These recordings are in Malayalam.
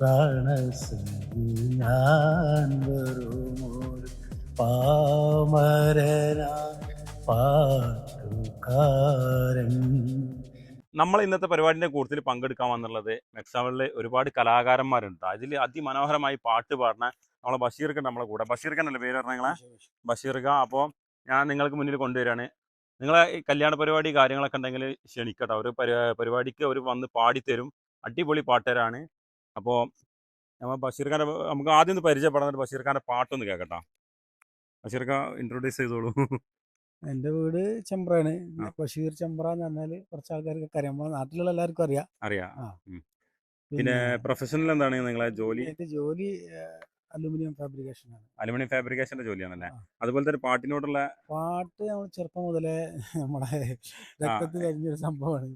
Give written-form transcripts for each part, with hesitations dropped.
പ്രാണസഖി ഞാൻ വെറുമൊരു പാമരനാ പാട്ടുകാരൻ. നമ്മൾ ഇന്നത്തെ പരിപാടിന്റെ കൂട്ടത്തിൽ പങ്കെടുക്കാൻ വന്നുള്ളത് മെക്സാവലിലെ ഒരുപാട് കലാകാരന്മാരുണ്ട്. അതിൽ അതിമനോഹരമായി പാട്ട് പാടുന്ന നമ്മളെ ബഷീർക്ക് നമ്മളെ കൂടെ. ബഷീർക്കനല്ലേ പേര് പറഞ്ഞ നിങ്ങളെ? ബഷീർക്ക. അപ്പോൾ ഞാൻ നിങ്ങൾക്ക് മുന്നിൽ കൊണ്ടുവരികയാണ്. നിങ്ങളെ ഈ കല്യാണ പരിപാടി കാര്യങ്ങളൊക്കെ ഉണ്ടെങ്കിൽ ക്ഷണിക്കട്ടോ. ഒരു പരിപാടിക്ക് അവർ വന്ന് പാടിത്തരും. അടിപൊളി പാട്ടുകാരാണ്. അപ്പോൾ നമ്മൾ ബഷീർഖാൻ്റെ നമുക്ക് ആദ്യം ഒന്ന് പരിചയപ്പെടുന്നത് ബഷീർഖാൻ്റെ പാട്ടൊന്ന് കേൾക്കട്ടോ. ബഷീർക്ക ഇൻട്രൊഡ്യൂസ് ചെയ്തോളൂ. എൻ്റെ വീട് ചെമ്പ്രയാണ്. ബഷീർ ചെമ്പ്ര എന്ന് പറഞ്ഞാൽ കുറച്ച് ആൾക്കാർക്ക് അറിയാം. നമ്മുടെ നാട്ടിലുള്ള എല്ലാവർക്കും അറിയാം. അറിയാം. പിന്നെ പ്രൊഫഷണൽ എന്താണ് നിങ്ങളെ ജോലി? എൻ്റെ ജോലി അലുമിനിയം ഫാബ്രിക്കേഷൻ ആണ്. അലുമിനിയം ഫാബ്രിക്കേഷന്റെ ജോലിയാണല്ലേ? അതുപോലത്തെ ഒരു പാട്ടിനോടുള്ള പാട്ട് നമ്മൾ ചെറുപ്പം മുതലേ നമ്മുടെ രക്തത്തിൽ കഴിഞ്ഞൊരു സംഭവമാണ്.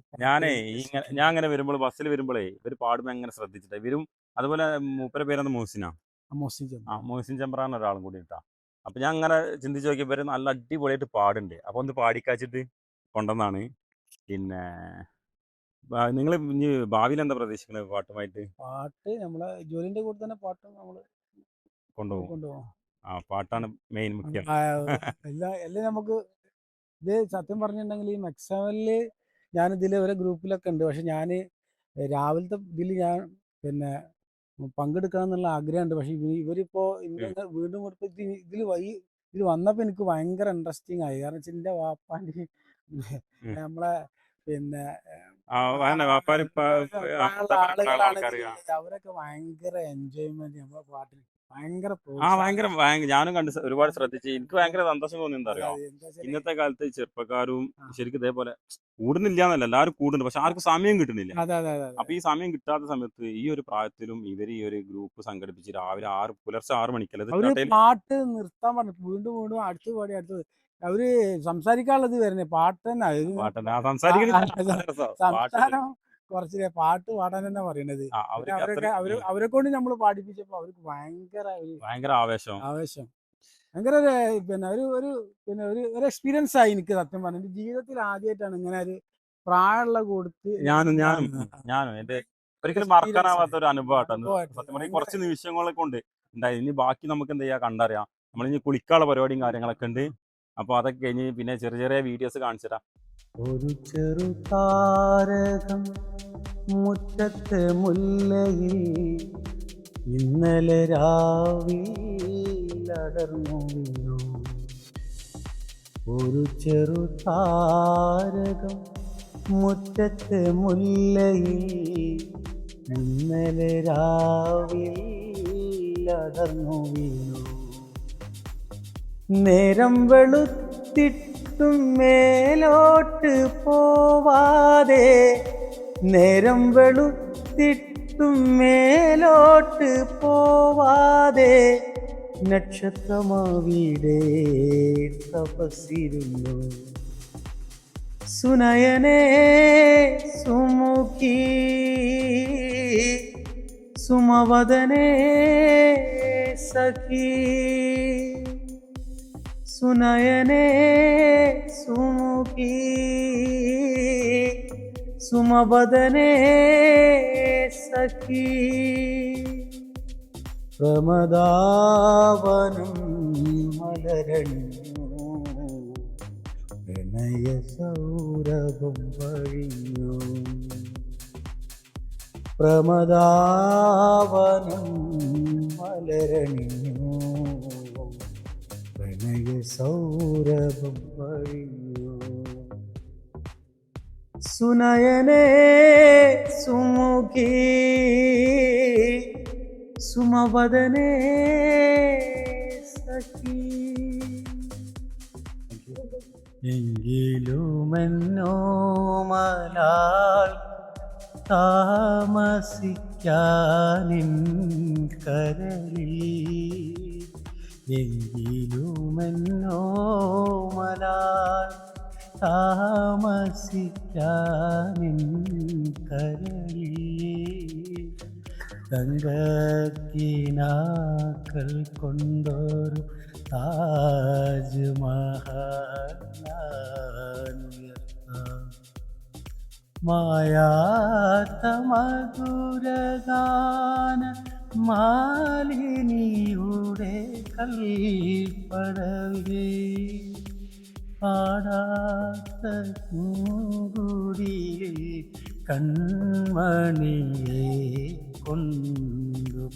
ഞാൻ അങ്ങനെ വരുമ്പോൾ ബസ്സിൽ വരുമ്പോഴേ ഇവർ പാടുമ്പോൾ എങ്ങനെ ശ്രദ്ധിച്ചിട്ട് ഇവരും. അതുപോലെ മൂപ്പര പേരെന്ന് മോഹ്സിൻ ചെമ്പ്രാൻ ഒരാളും കൂടി ഇട്ടാ. അപ്പൊ ഞാൻ അങ്ങനെ ചിന്തിച്ച് നോക്കി ഇവര് നല്ല അടിപൊളിയായിട്ട് പാടുണ്ട്. അപ്പൊ ഒന്ന് പാടിക്കാച്ചിട്ട് കൊണ്ടുവന്നാണ്. പിന്നെ നിങ്ങൾ ഇനി ഭാവിയിൽ എന്താ പ്രതീക്ഷിക്കുന്നത് പാട്ടുമായിട്ട്? പാട്ട് നമ്മളെ ജോലിന്റെ കൂടെ തന്നെ പാട്ടും നമ്മള് കൊണ്ടുപോകും. പാട്ടാണ് മെയിൻ മുഖ്യം. എല്ലാം നമുക്ക് ഇത് സത്യം പറഞ്ഞിട്ടുണ്ടെങ്കിൽ ഈ മെക്സാവലില് ഞാനിതിൽ ഒരു ഗ്രൂപ്പിലൊക്കെ ഉണ്ട്. പക്ഷെ ഞാൻ രാവിലത്തെ ഇതിൽ ഞാൻ പിന്നെ പങ്കെടുക്കണം എന്നുള്ള ആഗ്രഹമുണ്ട്. പക്ഷെ ഇവരിപ്പോ വീണ്ടും ഇതിൽ വന്നപ്പോൾ എനിക്ക് ഭയങ്കര ഇൻട്രസ്റ്റിംഗ് ആയി. കാരണം വെച്ചാൽ എൻ്റെ വാപ്പാൻ്റെ നമ്മളെ പിന്നെ അവരൊക്കെ ഭയങ്കര എൻജോയ്മെന്റ് നമ്മളെ പാട്ടിൽ ഭയങ്കര ഞാനും കണ്ട് ഒരുപാട് ശ്രദ്ധിച്ച് എനിക്ക് ഭയങ്കര സന്തോഷം തോന്നി. എന്താ അറിയാം, ഇന്നത്തെ കാലത്ത് ചെറുപ്പക്കാരും ശരിക്കും ഇതേപോലെ കൂടുന്നില്ല എന്നല്ല, എല്ലാവരും കൂടുന്നുണ്ട്. പക്ഷെ ആർക്കും സമയം കിട്ടുന്നില്ല. അപ്പൊ ഈ സമയം കിട്ടാത്ത സമയത്ത് ഈ ഒരു പ്രായത്തിലും ഇവർ ഈ ഒരു ഗ്രൂപ്പ് സംഘടിപ്പിച്ച് രാവിലെ പുലർച്ചെ 6 മണിക്കല്ല പാട്ട് നിർത്താൻ പറഞ്ഞു. വീണ്ടും വീണ്ടും അടുത്ത് പാടി അടുത്തത് അവര് സംസാരിക്കാനുള്ളത് വരുന്നേ പാട്ട് തന്നെ. സംസാരം കുറച്ചില്ലേ, പാട്ട് പാടാൻ തന്നെ പറയണത്. അവരെ കൊണ്ട് നമ്മൾ പാടിപ്പിച്ചപ്പോ അവർക്ക് ഭയങ്കര ആവേശം ഭയങ്കര ഒരു എക്സ്പീരിയൻസ് ആയി എനിക്ക്. സത്യം പറഞ്ഞു എന്റെ ജീവിതത്തിൽ ആദ്യമായിട്ടാണ് ഇങ്ങനെ ഒരു പ്രായമുള്ള കൊടുത്ത് ഞാനും എന്റെ ഒരിക്കലും മറക്കാനാവാത്ത ഒരു അനുഭവം. സത്യം പറഞ്ഞാൽ കുറച്ച് നിമിഷങ്ങളെ കൊണ്ട് ഉണ്ടായി. ഇനി ബാക്കി നമുക്ക് എന്താ ചെയ്യാ കണ്ടറിയാം. നമ്മളിനി കുളിക്കാനുള്ള പരിപാടിയും കാര്യങ്ങളൊക്കെ ഉണ്ട്. അപ്പൊ അതൊക്കെ കഴിഞ്ഞ് പിന്നെ ചെറിയ ചെറിയ വീഡിയോസ് കാണിച്ചിട്ടാ. ഒരു ചെറു താരകം മുറ്റത്തെ മുല്ലയിൽ ഇന്നലെ രാവിലടർന്നു വീണു. ഒരു ചെറു താരകം മുറ്റത്തെ മുല്ലയിൽ ഇന്നലെ രാവിലടർന്നു വീണു. നേരം വെളുത്തിട്ടും മേലോട്ട് പോവാതെ, നേരം വെളുത്തിട്ടും മേലോട്ട് പോവാതെ നക്ഷത്രമാവിടെ തപസ്സിരുന്നു. സുനയനേ സുമുഖി സുമവദനേ സഖി, സുനയനേ സുമുഖി സുമവദനേ സഖി. പ്രമദാവനം മലരണിഞ്ഞു, പ്രണയ സൗരഭം വഴിഞ്ഞു. പ്രമദാവനം മലരണിഞ്ഞു, പ്രണയ സൗരഭം വഴിഞ്ഞു. സുനയനേ സുമുഖി സുമവദനേ സഖി. എങ്കിലുമെന്നോ മലാൾ താമസിക്കാനിൻ കരളിൽ, എങ്കിലുമെന്നോ മലാൾ താമസിക്കാനിൻ കരളിൽ, തങ്കക്കിനാക്കൾ കൊണ്ടൊരു താജ്മഹൽ മായാത്ത മധുരഗാന മാലിനിയുടെ കൽപ്പടവേ പാടാത്ത കൂടിയിൽ കൺമണിയെ കൊണ്ടുപോകാം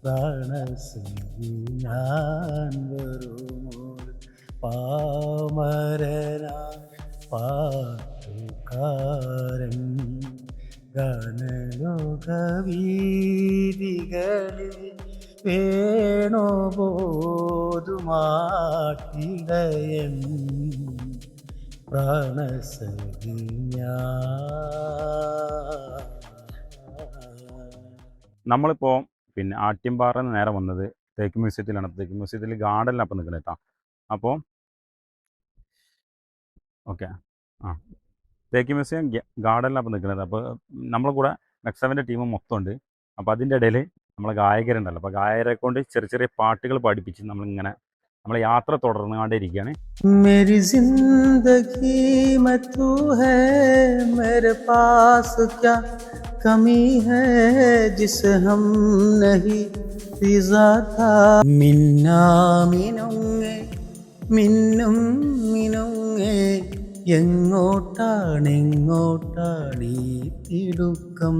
പ്രാണസഖി ഞാൻ വരുമോൾ പാമരനാ പാട്ടുകാരൻ ഗാനലോകവീതികളിൽ വേണുബോധുമാട്ടിടയൻ പ്രാണസഖി നമ്മളിപ്പോൾ പിന്നെ ആട്യമ്പാറ നേരെ വന്നത് തേക്ക് മ്യൂസിയത്തിലാണ്. തേക്ക് മ്യൂസിയത്തിൽ ഗാർഡനിലാണ് അപ്പം നിൽക്കുന്നത് കേട്ടോ. അപ്പോൾ ഓക്കെ ആ തേക്ക് മ്യൂസിയം ഗാർഡനിലാണ് അപ്പം നിൽക്കുന്നത്. അപ്പോൾ നമ്മളെ കൂടെ മെക്സവൻ്റെ ടീം മൊത്തം ഉണ്ട്. അപ്പോൾ അതിൻ്റെ ഇടയിൽ നമ്മളെ ഗായകരുണ്ടല്ലോ, അപ്പോൾ ഗായകരെ കൊണ്ട് ചെറിയ ചെറിയ പാട്ടുകൾ പഠിപ്പിച്ച് നമ്മളിങ്ങനെ നമ്മളെ യാത്ര തുടർന്നുകൊണ്ടേയിരിക്കുകയാണ്. मेरी जिंदगी में तू है, मेरे पास क्या कमी है जिसे हम नहीं पिज़ा था. മിന്നാ മിനുങ്ങേ മിന്നും മിനുങ്ങേ എങ്ങോട്ടാണെങ്ങോട്ടാണീ തിടുക്കം,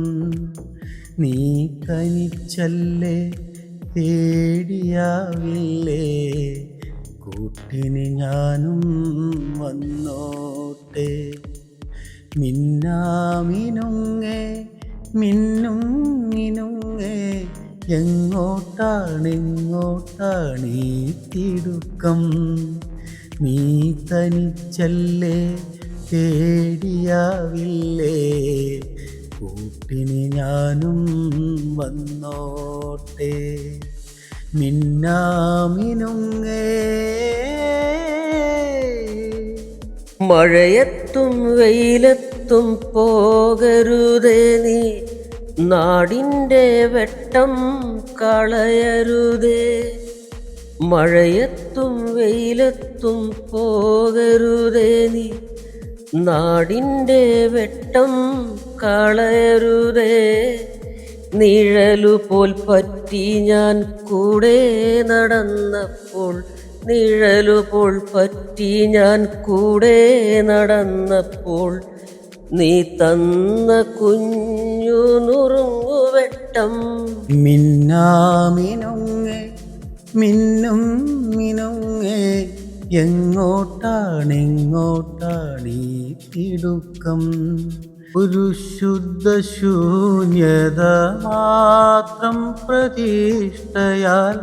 നീ തനിച്ചല്ലേ തേടിയാവില്ലേ, കൂട്ടിന് ഞാനും വന്നോട്ടെ. മിന്നാമിനുങ്ങേ മിന്നും മിനുങ്ങേ എങ്ങോട്ടാണെങ്ങോട്ടാണീ തിടുക്കം, നീ തനിച്ചല്ലേ തേടിയാവില്ലേ, കൂട്ടിന് ഞാനും വന്നോട്ടെ. മിന്നാമിനുങ്ങേ. മഴയത്തും വെയിലത്തും പോകരുതേ നീ, നാടിൻ്റെ വെട്ടം കളയരുതേ. മഴയത്തും വെയിലത്തും പോകരുതേ നീ, നാടിൻ്റെ വെട്ടം കളയരുതേ. നിഴലുപോൽ പറ്റി ഞാൻ കൂടെ നടന്നപ്പോൾ, നിഴലുപോൽ പറ്റി ഞാൻ കൂടെ നടന്നപ്പോൾ, നീ തന്ന കുഞ്ഞു നുറുങ്ങുവെട്ടം. മിന്നാമിനുങ്ങേ മിന്നും മിനുങ്ങേ എങ്ങോട്ടാണെങ്ങോട്ടാണീ തിടുക്കം, ഒരു ശുദ്ധ ശൂന്യത മാത്രം പ്രതിഷ്ഠയാൽ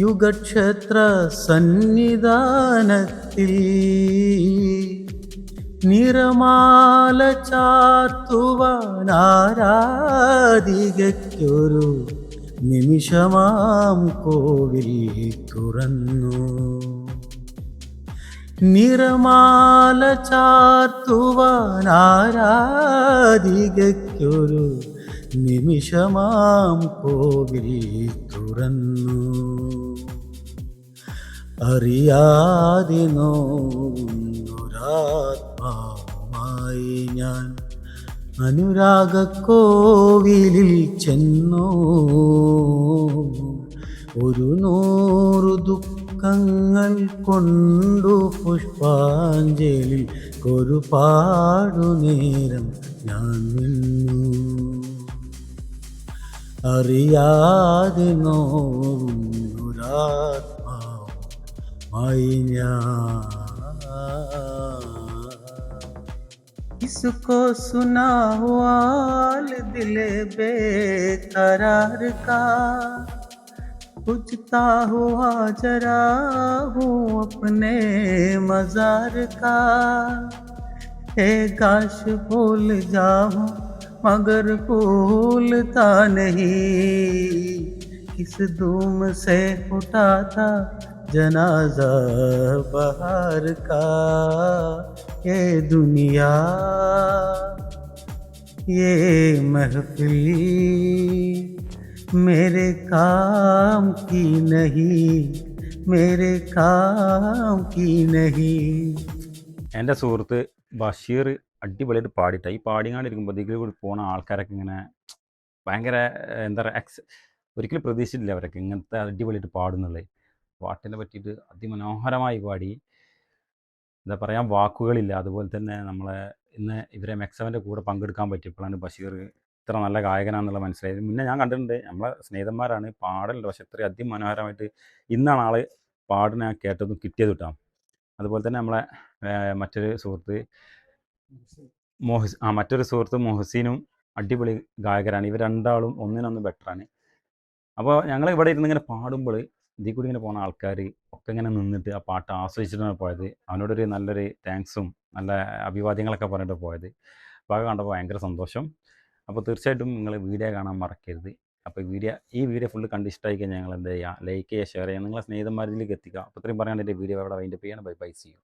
യുഗക്ഷേത്ര സന്നിധാനത്തിൽ നിറമാല ചാർത്തുവാനാരാധികയ്ക്കൊരു നിമിഷമാം കോവിൽ തുറന്നു. നിറമാല ചാർത്തുവാനാരാധികയ്ക്കൊരു നിമിഷമാം കോവിൽ തുറന്നു. അറിയാതെ നോവുന്നൊരാത്മാവുമായി ഞാൻ അനുരാഗക്കോവിലിൽ ചെന്നു. ഒരു 100 ദുഃഖങ്ങൾ കൊണ്ടു പുഷ്പാഞ്ജലി ഒരുപാടുനേരം ഞാൻ നിന്നു. അറിയാതെ നോവുന്നൊരാത്മാവുമായി ഞാൻ. इसको सुना हुआ दिले बेकरार का, पूछता हुआ जरा हूँ अपने मजार का. ए काश भूल जाऊं मगर भूलता नहीं, किस धूम से उठा था जनाजा बहार का. ये दुनिया ये महफिल मेरे काम की नहीं, मेरे काम की नहीं. എൻ്റെ സുഹൃത്ത് ബഷീർ അടിപൊളിയായിട്ട് പാടിയിട്ട ഈ പാടിങ്ങാണ്ടിരിക്കുമ്പോൾ ഇതിൽ കൂടി പോണ ആൾക്കാരൊക്കെ ഇങ്ങനെ ഭയങ്കര എന്താ പറയുക ഒരിക്കലും പ്രതീക്ഷിച്ചിട്ടില്ല അവരൊക്കെ ഇങ്ങനത്തെ അടിപൊളിയായിട്ട് പാടുന്നുള്ളത്. പാട്ടിനെ പറ്റിയിട്ട് അതിമനോഹരമായി പാടി. എന്താ പറയാൻ വാക്കുകളില്ല. അതുപോലെ തന്നെ നമ്മളെ ഇന്ന് ഇവരെ മെക്സവൻ്റെ കൂടെ പങ്കെടുക്കാൻ പറ്റിയപ്പോഴാണ് ബഷീർ ഇത്ര നല്ല ഗായകനാണെന്നുള്ള മനസ്സിലായത്. മുന്നേ ഞാൻ കണ്ടിട്ടുണ്ട്, നമ്മളെ സ്നേഹിതന്മാരാണ്, പാടലുണ്ട്, പക്ഷെ ഇത്രയും അതിമനോഹരമായിട്ട് ഇന്നാണ് ആൾ പാടിനെ കേട്ടതും കിട്ടിയത് കേട്ടോ. അതുപോലെ തന്നെ നമ്മളെ മറ്റൊരു സുഹൃത്ത് മറ്റൊരു സുഹൃത്ത് മൊഹസീനും അടിപൊളി ഗായകരാണ്. ഇവർ രണ്ടാളും ഒന്നിനൊന്ന് ബെറ്ററാണ്. അപ്പോൾ ഞങ്ങൾ ഇവിടെ ഇരുന്ന് ഇങ്ങനെ പാടുമ്പോൾ ഇതിൽ കൂടി ഇങ്ങനെ പോകുന്ന ആൾക്കാർ ഒക്കെ ഇങ്ങനെ നിന്നിട്ട് ആ പാട്ട് ആസ്വദിച്ചിട്ടാണ് പോയത്. അവനോടൊരു നല്ലൊരു താങ്ക്സും നല്ല അഭിവാദ്യങ്ങളൊക്കെ പറഞ്ഞിട്ട് പോയത്. അപ്പോൾ അത് കണ്ടപ്പോൾ ഭയങ്കര സന്തോഷം. അപ്പോൾ തീർച്ചയായിട്ടും നിങ്ങൾ വീഡിയോ കാണാൻ മറക്കരുത്. അപ്പോൾ ഈ വീഡിയോ ഫുള്ള് കണ്ട് ഇഷ്ടമായി കഴിഞ്ഞാൽ ഞങ്ങൾ എന്ത് ചെയ്യുക, ലൈക്ക് ചെയ്യുക, ഷെയർ ചെയ്യുക, നിങ്ങളെ സ്നേഹിതന്മാരിലേക്ക് എത്തിക്കുക. അപ്പോൾ ഇത്രയും പറയാണ്ട് എൻ്റെ വീഡിയോ അവിടെ വൈൻഡപ്പ് ചെയ്യണം. Bye bye, see U.